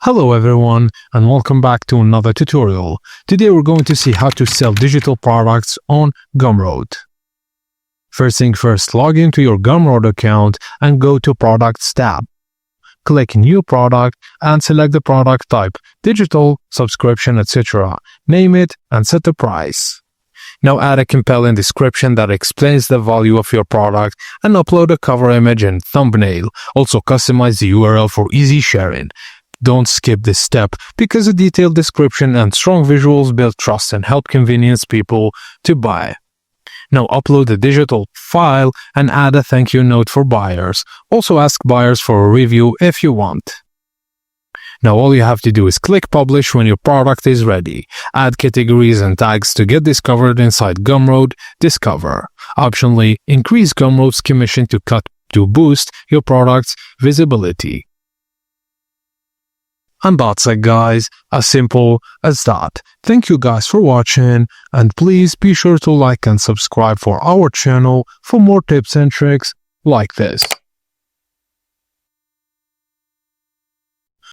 Hello everyone and welcome back to another tutorial. Today we're going to see how to sell digital products on Gumroad. First thing first, log into your Gumroad account and go to Products tab. Click New Product and select the product type, digital, subscription, etc. Name it and set the price. Now add a compelling description that explains the value of your product and upload a cover image and thumbnail. Also customize the URL for easy sharing. Don't skip this step because a detailed description and strong visuals build trust and help convince people to buy. Now upload the digital file and add a thank you note for buyers. Also ask buyers for a review if you want. Now all you have to do is click publish when your product is ready. Add categories and tags to get discovered inside Gumroad Discover. Optionally, increase Gumroad's commission to boost your product's visibility. And that's it guys, as simple as that. Thank you guys for watching and please be sure to like and subscribe for our channel for more tips and tricks like this.